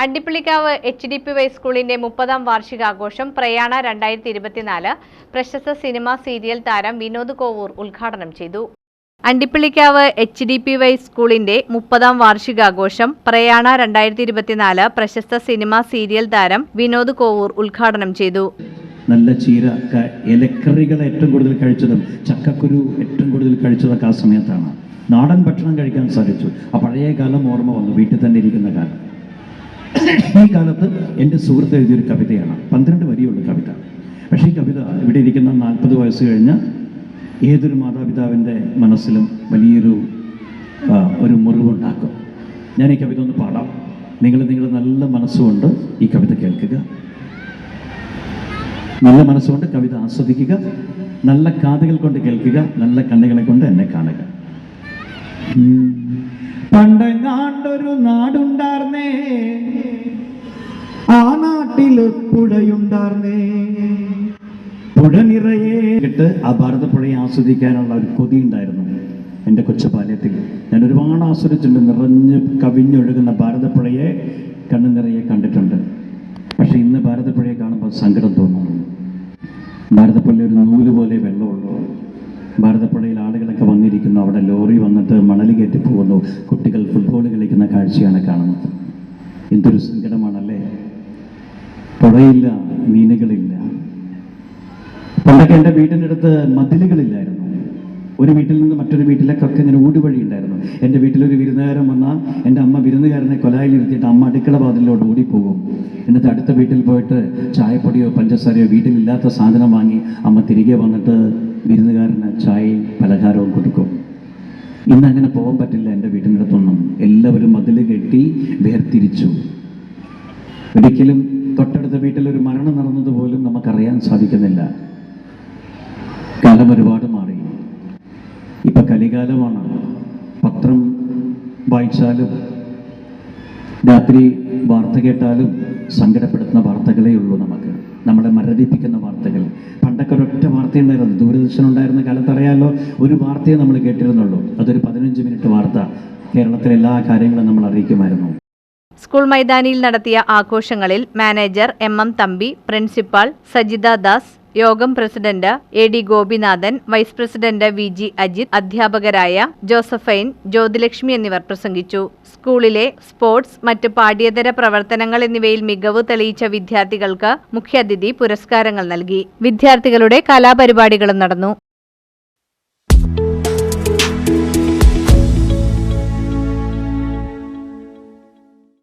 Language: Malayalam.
അണ്ടിപ്പള്ളിക്കാവ് HDPY സ്കൂളിന്റെ 30ാം വാർഷികാഘോഷം പ്രയാണ 2024 പ്രശസ്ത സിനിമ സീരിയൽ താരം വിനോദ് കോവൂർ ഉദ്ഘാടനം ചെയ്തു. അണ്ടിപ്പള്ളിക്കാവ് HDPY സ്കൂളിന്റെ 30ാം വാർഷികാഘോഷം പ്രയാണ 2024 പ്രശസ്ത സിനിമ സീരിയൽ താരം വിനോദ് കോവൂർ ഉദ്ഘാടനം ചെയ്തു. നല്ല ചീര ഇലക്കറികൾ ഏറ്റവും കൂടുതൽ കഴിച്ചതും ചക്കക്കുരു ഏറ്റവും കൂടുതൽ കഴിച്ചതൊക്കെ ആ സമയത്താണ്. നാടൻ ഭക്ഷണം കഴിക്കാൻ സാധിച്ചു. ആ പഴയ കാലം ഓർമ്മ വന്നു, വീട്ടിൽ തന്നെ ഇരിക്കുന്ന കാലം. ഈ കാലത്ത് എൻ്റെ സുഹൃത്ത് എഴുതിയൊരു കവിതയാണ്, 12 വരിയുള്ള കവിത. പക്ഷേ ഈ കവിത ഇവിടെ ഇരിക്കുന്ന 40 വയസ്സ് കഴിഞ്ഞ ഏതൊരു മാതാപിതാവിൻ്റെ മനസ്സിലും വലിയൊരു മുറിവുണ്ടാക്കും. ഞാൻ ഈ കവിത ഒന്ന് പാടാം. നിങ്ങളുടെ നല്ല മനസ്സുകൊണ്ട് ഈ കവിത കേൾക്കുക, നല്ല മനസ്സുകൊണ്ട് കവിത ആസ്വദിക്കുക, നല്ല കാതുകൾ കൊണ്ട് കേൾക്കുക, നല്ല കണ്ണുകളെ കൊണ്ട് എന്നെ കാണുക. പണ്ടെങ്ങാണ്ടൊരു നാടുണ്ടാർന്നേ, ആ നാട്ടില് പുഴയുണ്ടാർന്നേ, പുഴ നിറയെ ഇട്ട് ആ ഭാരതപ്പുഴയെ ആസ്വദിക്കാനുള്ള ഒരു കൊതി ഉണ്ടായിരുന്നു എൻ്റെ കൊച്ചുബാല്യത്തിൽ. ഞാൻ ഒരുപാട് ആസ്വദിച്ചിട്ടുണ്ട്. നിറഞ്ഞ് കവിഞ്ഞൊഴുകുന്ന ഭാരതപ്പുഴയെ കണ്ണു നിറയെ കണ്ടിട്ടുണ്ട്. പക്ഷെ ഇന്ന് ഭാരതപ്പുഴയെ കാണുമ്പോൾ സങ്കടം തോന്നുന്നു. ഭാരതപ്പുഴ ഒരു നൂല് പോലെ വെള്ളമുള്ളൂ. ഭാരതപ്പുഴയിൽ ആളുകളൊക്കെ വന്നിരിക്കുന്നു, അവിടെ ലോറി വന്നിട്ട് മണൽ കയറ്റി പോകുന്നു, കുട്ടികൾ ഫുട്ബോൾ കളിക്കുന്ന കാഴ്ചയാണ് കാണുന്നത്. എന്തൊരു സങ്കടമാണല്ലേ. പുഴയില്ല, മീനുകളില്ല. പണ്ടൊക്കെ എൻ്റെ വീടിൻ്റെ അടുത്ത് മതിലുകളില്ലായിരുന്നു. ഒരു വീട്ടിൽ നിന്ന് മറ്റൊരു വീട്ടിലേക്കൊക്കെ ഇങ്ങനെ ഊടുവഴി ഉണ്ടായിരുന്നു. എൻ്റെ വീട്ടിലൊരു വിരുന്നുകാരൻ വന്നാൽ എൻ്റെ അമ്മ വിരുന്നുകാരനെ കൊലായിലിരുത്തിയിട്ട് അമ്മ അടുക്കള വാതിലോട്ട് ഓടിപ്പോകും. എന്നിട്ട് അടുത്ത വീട്ടിൽ പോയിട്ട് ചായപ്പൊടിയോ പഞ്ചസാരയോ വീട്ടിലില്ലാത്ത സാധനം വാങ്ങി അമ്മ തിരികെ വന്നിട്ട് വിരുന്നുകാരന് ചായയും പലഹാരവും കൊടുക്കും. ഇന്ന് അങ്ങനെ പോകാൻ പറ്റില്ല. എൻ്റെ വീട്ടിൻ്റെ അടുത്തൊന്നും എല്ലാവരും മതിൽ കെട്ടി വേർതിരിച്ചു. ഒരിക്കലും തൊട്ടടുത്ത വീട്ടിലൊരു മരണം നടന്നതുപോലും നമുക്കറിയാൻ സാധിക്കുന്നില്ല. കാലം ഒരുപാട് മാറി. ഇപ്പം കലികാലമാണ്. പത്രം വായിച്ചാലും രാത്രി വാർത്ത കേട്ടാലും സങ്കടപ്പെടുത്തുന്ന വാർത്തകളേ ഉള്ളൂ. നമ്മളെ മരവിപ്പിക്കുന്ന വാർത്തകൾ. പണ്ടൊക്കെ ഒരൊറ്റ വാർത്തയുണ്ടായിരുന്നു. ദൂരദർശനം ഉണ്ടായിരുന്ന കാലത്തറിയാലോ, ഒരു വാർത്തയെ നമ്മൾ കേട്ടിരുന്നുള്ളൂ. അതൊരു 15 മിനിറ്റ് വാർത്ത. കേരളത്തിലെ എല്ലാ കാര്യങ്ങളും നമ്മൾ അറിയിക്കുമായിരുന്നു. സ്കൂൾ മൈതാനിയിൽ നടത്തിയ ആഘോഷങ്ങളിൽ manager MM Thampi, principal Sajitha Das, യോഗം president AD Gopinathan, vice president VG Ajith, അധ്യാപകരായ ജോസഫൈൻ, ജ്യോതിലക്ഷ്മി എന്നിവർ പ്രസംഗിച്ചു. സ്കൂളിലെ സ്പോർട്സ്, മറ്റ് പാഠ്യേതര പ്രവർത്തനങ്ങൾ എന്നിവയിൽ മികവ് തെളിയിച്ച വിദ്യാർത്ഥികൾക്ക് മുഖ്യാതിഥി പുരസ്കാരങ്ങൾ നൽകി. വിദ്യാർത്ഥികളുടെ കലാപരിപാടികളും നടന്നു.